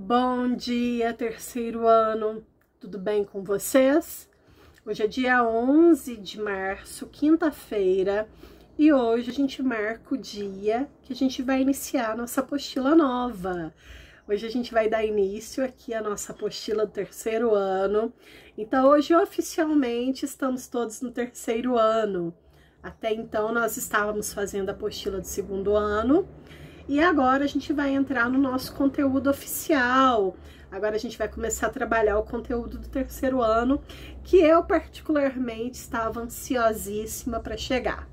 Bom dia, terceiro ano, tudo bem com vocês? Hoje é dia 11 de março, quinta-feira, e hoje a gente marca o dia que a gente vai iniciar a nossa apostila nova. Hoje a gente vai dar início aqui à nossa apostila do terceiro ano. Então hoje oficialmente estamos todos no terceiro ano. Até então nós estávamos fazendo a apostila do segundo ano. E agora a gente vai entrar no nosso conteúdo oficial. Agora a gente vai começar a trabalhar o conteúdo do terceiro ano, que eu particularmente estava ansiosíssima para chegar.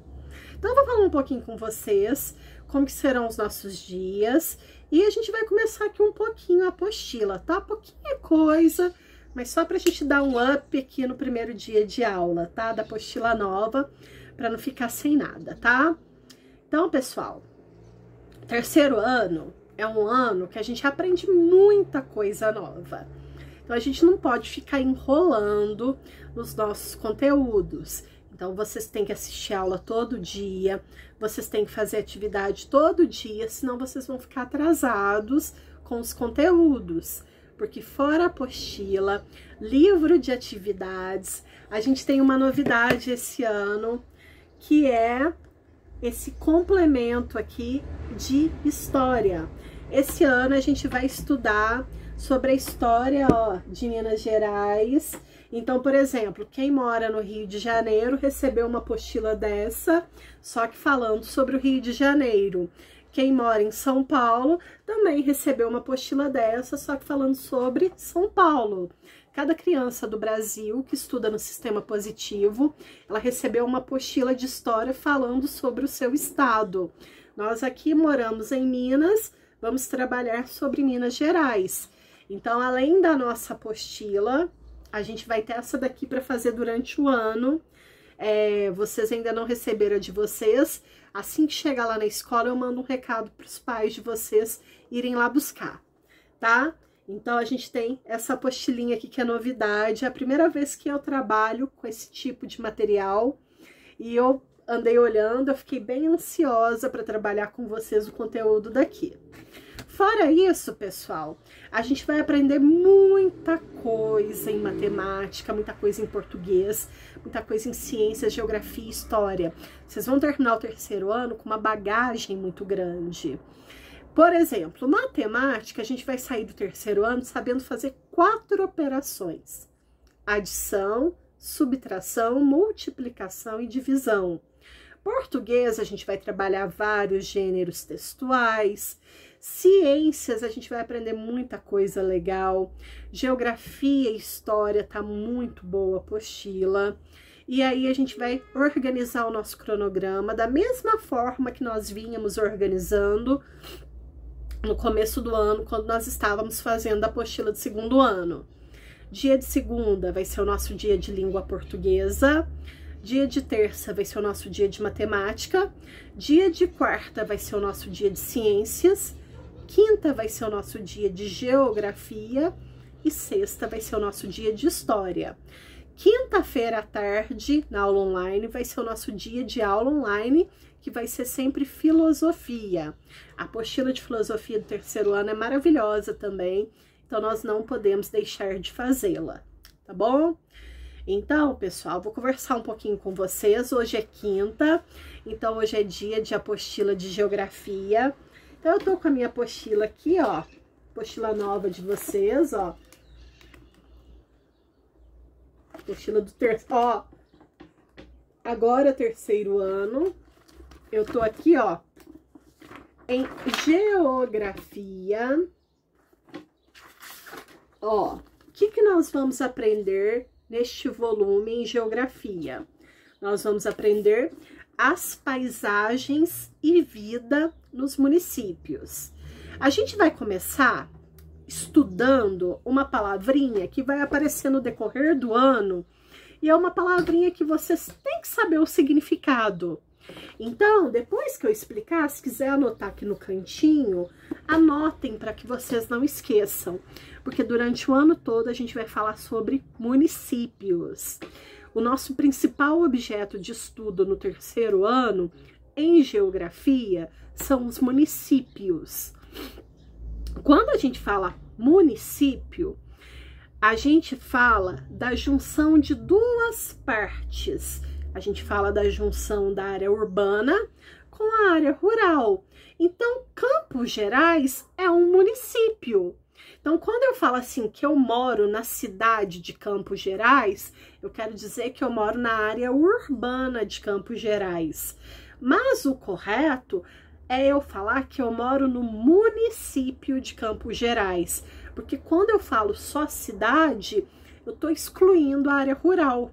Então eu vou falar um pouquinho com vocês, como que serão os nossos dias, e a gente vai começar aqui um pouquinho a apostila, tá? Pouquinha coisa, mas só para a gente dar um up aqui no primeiro dia de aula, tá? Da apostila nova, para não ficar sem nada, tá? Então, pessoal, terceiro ano é um ano que a gente aprende muita coisa nova. Então, a gente não pode ficar enrolando nos nossos conteúdos. Então, vocês têm que assistir aula todo dia, vocês têm que fazer atividade todo dia, senão vocês vão ficar atrasados com os conteúdos. Porque fora a apostila, livro de atividades, a gente tem uma novidade esse ano, que é esse complemento aqui de história. Esse ano a gente vai estudar sobre a história, ó, de Minas Gerais. Então, por exemplo, quem mora no Rio de Janeiro recebeu uma apostila dessa, só que falando sobre o Rio de Janeiro. Quem mora em São Paulo também recebeu uma apostila dessa, só que falando sobre São Paulo. Cada criança do Brasil que estuda no sistema positivo, ela recebeu uma apostila de história falando sobre o seu estado. Nós aqui moramos em Minas, vamos trabalhar sobre Minas Gerais. Então, além da nossa apostila, a gente vai ter essa daqui para fazer durante o ano. Vocês ainda não receberam a de vocês. Assim que chegar lá na escola, eu mando um recado para os pais de vocês irem lá buscar, tá? Então, a gente tem essa apostilinha aqui que é novidade. É a primeira vez que eu trabalho com esse tipo de material. E eu andei olhando, eu fiquei bem ansiosa para trabalhar com vocês o conteúdo daqui. Fora isso, pessoal, a gente vai aprender muita coisa em matemática, muita coisa em português, muita coisa em ciências, geografia e história. Vocês vão terminar o terceiro ano com uma bagagem muito grande. Por exemplo, matemática, a gente vai sair do terceiro ano sabendo fazer 4 operações: adição, subtração, multiplicação e divisão. Português, a gente vai trabalhar vários gêneros textuais. Ciências, a gente vai aprender muita coisa legal. Geografia e história, tá muito boa a apostila. E aí a gente vai organizar o nosso cronograma da mesma forma que nós vínhamos organizando no começo do ano, quando nós estávamos fazendo a apostila de segundo ano. Dia de segunda vai ser o nosso dia de língua portuguesa. Dia de terça vai ser o nosso dia de matemática. Dia de quarta vai ser o nosso dia de ciências. Quinta vai ser o nosso dia de geografia. E sexta vai ser o nosso dia de história. Quinta-feira à tarde, na aula online, vai ser o nosso dia de aula online, que vai ser sempre filosofia. A apostila de filosofia do terceiro ano é maravilhosa também, então nós não podemos deixar de fazê-la, tá bom? Então, pessoal, vou conversar um pouquinho com vocês. Hoje é quinta, então hoje é dia de apostila de geografia. Então, eu tô com a minha apostila aqui, ó, apostila nova de vocês, ó. Apostila do terceiro, ó, agora terceiro ano, eu tô aqui, ó, em geografia. Ó, o que nós vamos aprender neste volume em geografia? Nós vamos aprender as paisagens e vida nos municípios. A gente vai começar estudando uma palavrinha que vai aparecer no decorrer do ano, e é uma palavrinha que vocês têm que saber o significado. Então, depois que eu explicar, se quiser anotar aqui no cantinho, anotem para que vocês não esqueçam, porque durante o ano todo a gente vai falar sobre municípios. O nosso principal objeto de estudo no terceiro ano, em geografia, são os municípios. Quando a gente fala município, a gente fala da junção de duas partes. A gente fala da junção da área urbana com a área rural. Então, Campos Gerais é um município. Então, quando eu falo assim que eu moro na cidade de Campos Gerais, eu quero dizer que eu moro na área urbana de Campos Gerais. Mas o correto é eu falar que eu moro no município de Campos Gerais, porque quando eu falo só cidade, eu estou excluindo a área rural.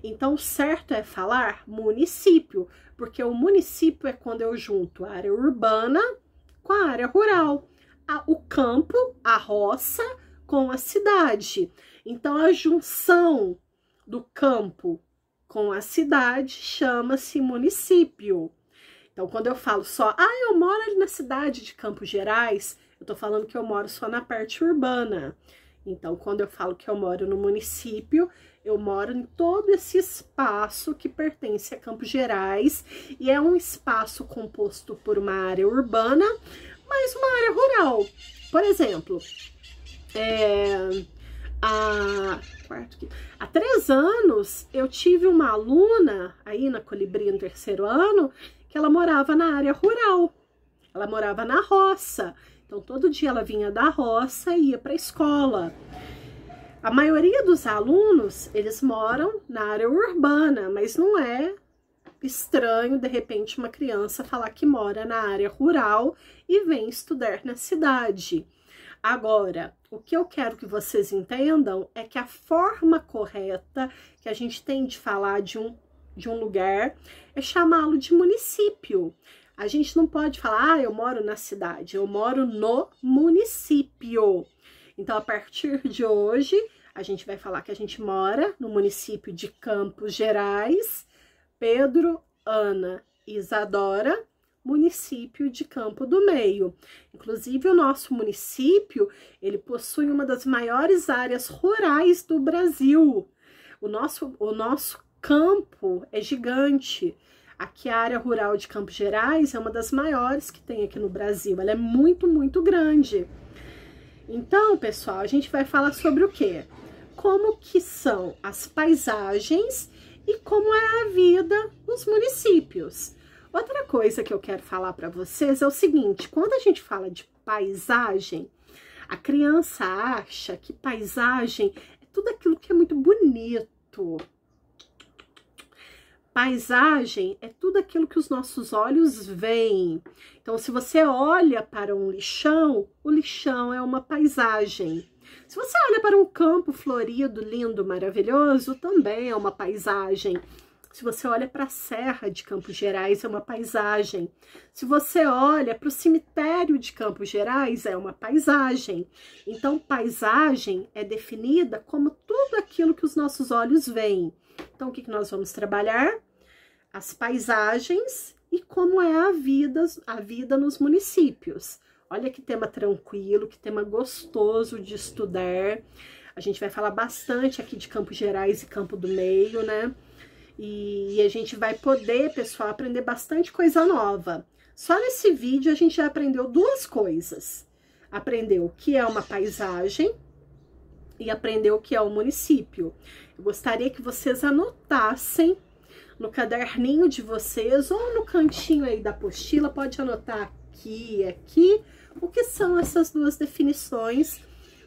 Então, o certo é falar município, porque o município é quando eu junto a área urbana com a área rural, o campo, a roça, com a cidade. Então, a junção do campo com a cidade chama-se município. Então, quando eu falo só, eu moro ali na cidade de Campos Gerais, eu tô falando que eu moro só na parte urbana. Então, quando eu falo que eu moro no município, eu moro em todo esse espaço que pertence a Campos Gerais, e é um espaço composto por uma área urbana, mais uma área rural. Por exemplo, há 3 anos, eu tive uma aluna aí na Colibri no 3º ano, que ela morava na área rural, ela morava na roça, então todo dia ela vinha da roça e ia para a escola. A maioria dos alunos, eles moram na área urbana, mas não é estranho, de repente, uma criança falar que mora na área rural e vem estudar na cidade. Agora, o que eu quero que vocês entendam é que a forma correta que a gente tem de falar de um lugar é chamá-lo de município. A gente não pode falar, eu moro na cidade, eu moro no município. Então, a partir de hoje, a gente vai falar que a gente mora no município de Campos Gerais, Pedro, Ana e Isadora, município de Campo do Meio. Inclusive, o nosso município, ele possui uma das maiores áreas rurais do Brasil. O nosso campo é gigante. Aqui a área rural de Campos Gerais é uma das maiores que tem aqui no Brasil. Ela é muito, muito grande. Então, pessoal, a gente vai falar sobre o quê? Como que são as paisagens e como é a vida nos municípios. Outra coisa que eu quero falar para vocês é o seguinte, quando a gente fala de paisagem, a criança acha que paisagem é tudo aquilo que é muito bonito. Paisagem é tudo aquilo que os nossos olhos veem. Então, se você olha para um lixão, o lixão é uma paisagem. Se você olha para um campo florido, lindo, maravilhoso, também é uma paisagem. Se você olha para a Serra de Campos Gerais, é uma paisagem. Se você olha para o cemitério de Campos Gerais, é uma paisagem. Então, paisagem é definida como tudo aquilo que os nossos olhos veem. Então, o que nós vamos trabalhar? As paisagens e como é a vida nos municípios. Olha que tema tranquilo, que tema gostoso de estudar. A gente vai falar bastante aqui de Campos Gerais e Campo do Meio, né? E a gente vai poder, pessoal, aprender bastante coisa nova. Só nesse vídeo a gente já aprendeu 2 coisas. Aprendeu o que é uma paisagem e aprendeu o que é um município. Eu gostaria que vocês anotassem no caderninho de vocês ou no cantinho aí da apostila, pode anotar aqui e aqui, o que são essas 2 definições,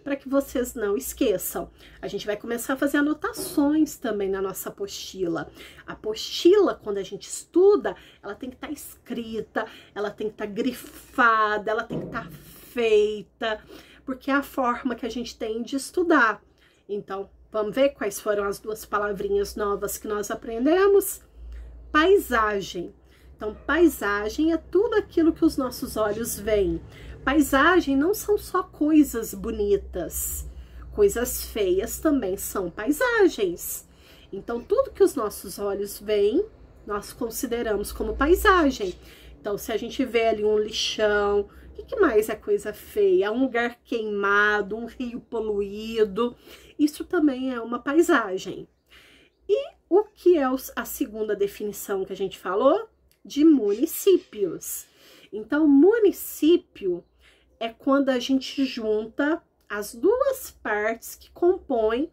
para que vocês não esqueçam. A gente vai começar a fazer anotações também na nossa apostila. A apostila, quando a gente estuda, ela tem que estar escrita, ela tem que estar grifada, ela tem que estar feita, porque é a forma que a gente tem de estudar. Então, vamos ver quais foram as 2 palavrinhas novas que nós aprendemos? Paisagem. Então, paisagem é tudo aquilo que os nossos olhos veem. Paisagem não são só coisas bonitas. Coisas feias também são paisagens. Então, tudo que os nossos olhos veem, nós consideramos como paisagem. Então, se a gente vê ali um lixão, o que mais é coisa feia? Um lugar queimado, um rio poluído, isso também é uma paisagem. E o que é a segunda definição que a gente falou? De municípios. Então, município é quando a gente junta as duas partes que compõem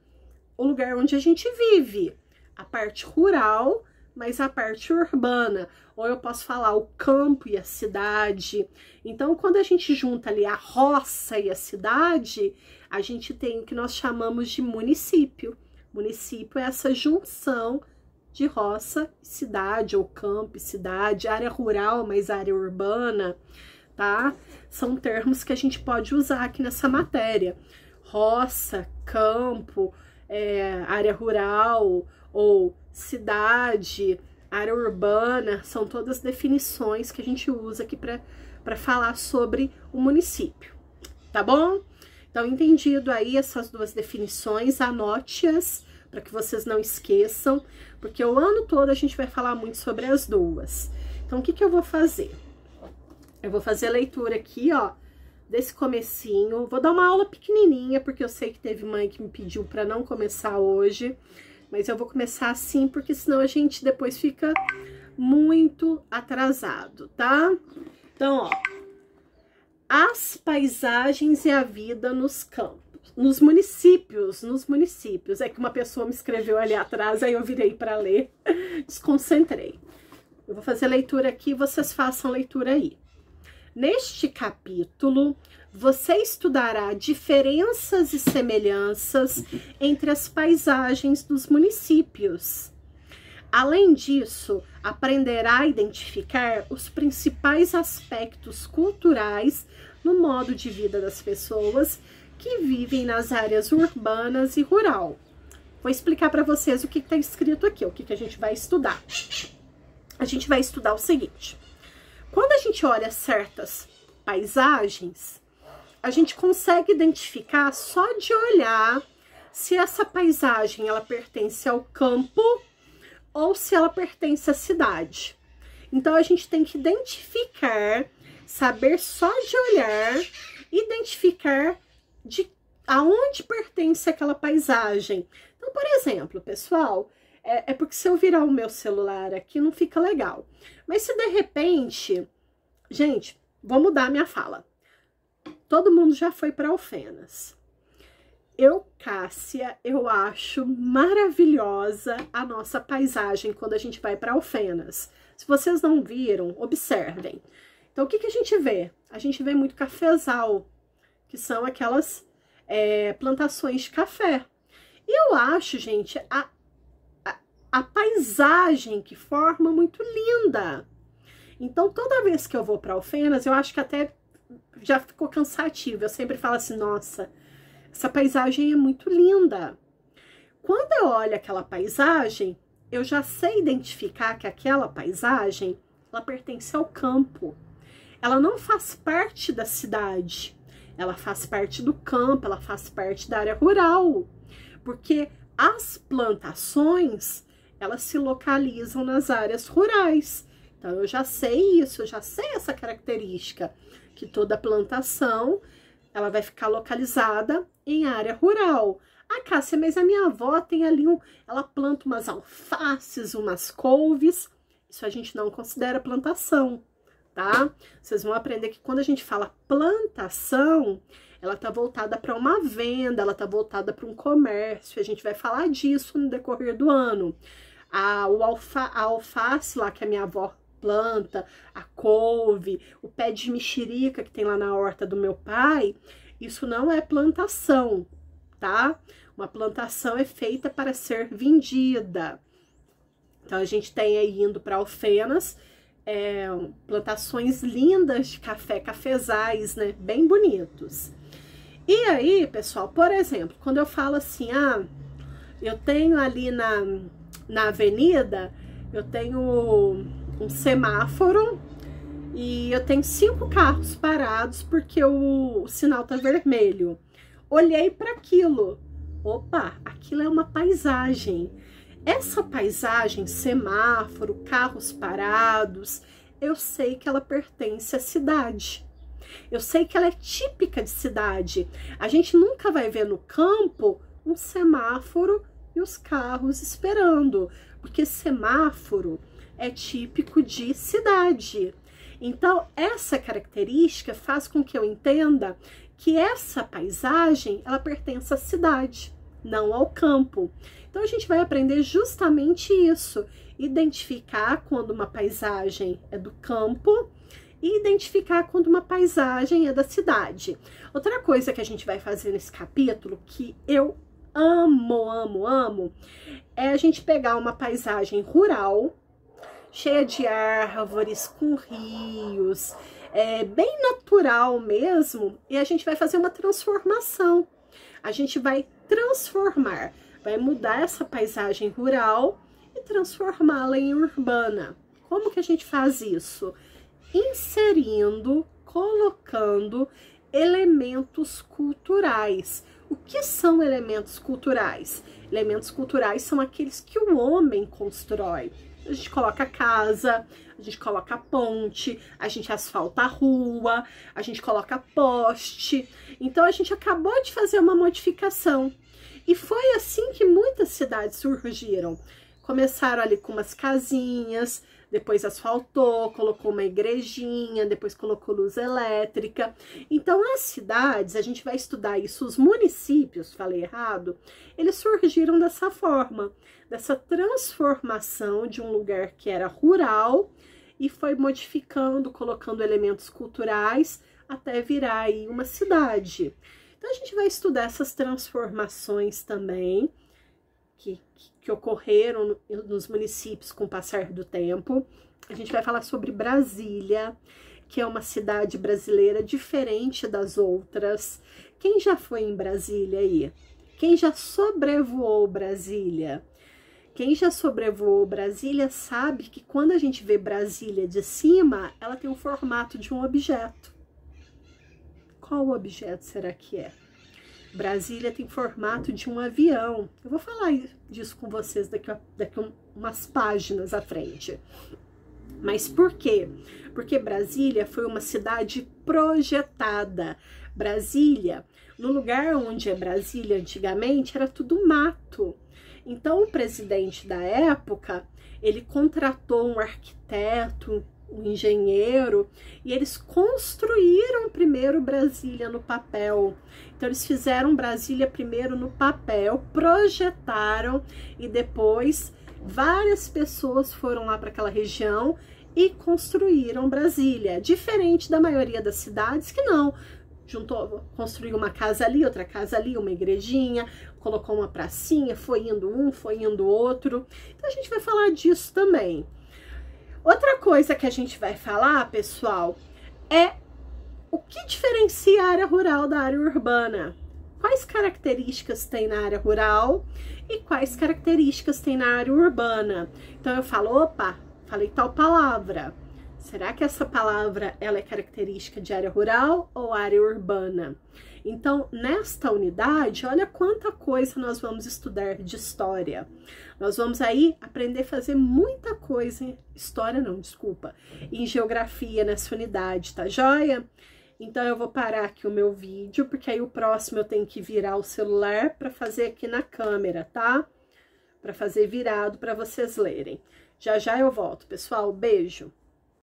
o lugar onde a gente vive. A parte rural, mas a parte urbana. Ou eu posso falar o campo e a cidade. Então, quando a gente junta ali a roça e a cidade, a gente tem o que nós chamamos de município. Município é essa junção de roça e cidade, ou campo e cidade, área rural, mas área urbana, tá? São termos que a gente pode usar aqui nessa matéria. Roça, campo, área rural ou cidade, área urbana, são todas definições que a gente usa aqui para falar sobre o município, tá bom? Então, entendido aí essas duas definições, anote-as para que vocês não esqueçam, porque o ano todo a gente vai falar muito sobre as duas. Então, o que eu vou fazer? Eu vou fazer a leitura aqui, ó, desse comecinho. Vou dar uma aula pequenininha, porque eu sei que teve mãe que me pediu para não começar hoje, mas eu vou começar assim, porque senão a gente depois fica muito atrasado, tá? Então, ó, as paisagens e a vida nos campos, nos municípios, é que uma pessoa me escreveu ali atrás, aí eu virei para ler, desconcentrei. Eu vou fazer leitura aqui, vocês façam leitura aí. Neste capítulo, você estudará diferenças e semelhanças entre as paisagens dos municípios. Além disso, aprenderá a identificar os principais aspectos culturais no modo de vida das pessoas que vivem nas áreas urbanas e rural. Vou explicar para vocês o que está escrito aqui, o que a gente vai estudar. A gente vai estudar o seguinte: quando a gente olha certas paisagens, a gente consegue identificar só de olhar se essa paisagem ela pertence ao campo ou se ela pertence à cidade. Então, a gente tem que identificar, saber só de olhar, identificar de aonde pertence aquela paisagem. Então, por exemplo, pessoal, é porque se eu virar o meu celular aqui não fica legal. Mas se de repente, gente, vou mudar a minha fala. Todo mundo já foi para Alfenas. Eu, Cássia, eu acho maravilhosa a nossa paisagem quando a gente vai para Alfenas. Se vocês não viram, observem. Então, o que a gente vê? A gente vê muito cafezal, que são aquelas plantações de café. E eu acho, gente, a paisagem que forma muito linda. Então, toda vez que eu vou para Alfenas, eu acho que até já ficou cansativo. Eu sempre falo assim, nossa, essa paisagem é muito linda. Quando eu olho aquela paisagem, eu já sei identificar que aquela paisagem, ela pertence ao campo. Ela não faz parte da cidade. Ela faz parte do campo, ela faz parte da área rural. Porque as plantações, elas se localizam nas áreas rurais. Então, eu já sei isso, eu já sei essa característica, que toda plantação, ela vai ficar localizada em área rural. Ah, Cássia, mas a minha avó tem ali, ela planta umas alfaces, umas couves, isso a gente não considera plantação, tá? Vocês vão aprender que quando a gente fala plantação, ela tá voltada para uma venda, ela tá voltada para um comércio, a gente vai falar disso no decorrer do ano. A alface lá que a minha avó planta, a couve, o pé de mexerica que tem lá na horta do meu pai, isso não é plantação, tá? Uma plantação é feita para ser vendida. Então, a gente tem aí indo para Alfenas, plantações lindas de café, cafezais, né? Bem bonitos. E aí, pessoal, por exemplo, quando eu falo assim, eu tenho ali na avenida, eu tenho um semáforo e eu tenho 5 carros parados porque o sinal tá vermelho. Olhei para aquilo. Opa, aquilo é uma paisagem. Essa paisagem, semáforo, carros parados, eu sei que ela pertence à cidade. Eu sei que ela é típica de cidade. A gente nunca vai ver no campo um semáforo e os carros esperando, porque semáforo é típico de cidade. Então, essa característica faz com que eu entenda que essa paisagem, ela pertence à cidade, não ao campo. Então a gente vai aprender justamente isso, identificar quando uma paisagem é do campo e identificar quando uma paisagem é da cidade. Outra coisa que a gente vai fazer nesse capítulo, que eu amo, é a gente pegar uma paisagem rural, cheia de árvores, com rios, bem natural mesmo, e a gente vai fazer uma transformação. A gente vai transformar, vai mudar essa paisagem rural e transformá-la em urbana. Como que a gente faz isso? Inserindo, colocando elementos culturais. O que são elementos culturais? Elementos culturais são aqueles que o homem constrói. A gente coloca casa, a gente coloca ponte, a gente asfalta a rua, a gente coloca poste. Então a gente acabou de fazer uma modificação. E foi assim que muitas cidades surgiram. Começaram ali com umas casinhas, depois asfaltou, colocou uma igrejinha, depois colocou luz elétrica. Então, as cidades, a gente vai estudar isso, os municípios, falei errado, eles surgiram dessa forma, dessa transformação de um lugar que era rural e foi modificando, colocando elementos culturais até virar aí uma cidade. Então, a gente vai estudar essas transformações também, que ocorreram nos municípios com o passar do tempo. A gente vai falar sobre Brasília, que é uma cidade brasileira diferente das outras. Quem já foi em Brasília aí? Quem já sobrevoou Brasília? Quem já sobrevoou Brasília sabe que quando a gente vê Brasília de cima, ela tem o formato de um objeto. Qual objeto será que é? Brasília tem formato de um avião. Eu vou falar disso com vocês daqui umas páginas à frente. Mas por quê? Porque Brasília foi uma cidade projetada. Brasília, no lugar onde é Brasília antigamente, era tudo mato. Então o presidente da época, ele contratou um arquiteto, um engenheiro, e eles construíram primeiro Brasília no papel. Então eles fizeram Brasília primeiro no papel, projetaram e depois várias pessoas foram lá para aquela região e construíram Brasília, diferente da maioria das cidades que não. Construiu uma casa ali, outra casa ali, uma igrejinha, colocou uma pracinha, foi indo um, foi indo outro. Então a gente vai falar disso também. Outra coisa que a gente vai falar, pessoal, é o que diferencia a área rural da área urbana. Quais características tem na área rural e quais características tem na área urbana. Então eu falo, opa, falei tal palavra. Será que essa palavra ela é característica de área rural ou área urbana? Então, nesta unidade, olha quanta coisa nós vamos estudar de história. Nós vamos aí aprender a fazer muita coisa, história não, desculpa, em geografia nessa unidade, tá joia? Então, eu vou parar aqui o meu vídeo, porque aí o próximo eu tenho que virar o celular para fazer aqui na câmera, tá? Para fazer virado para vocês lerem. Já já eu volto, pessoal. Beijo!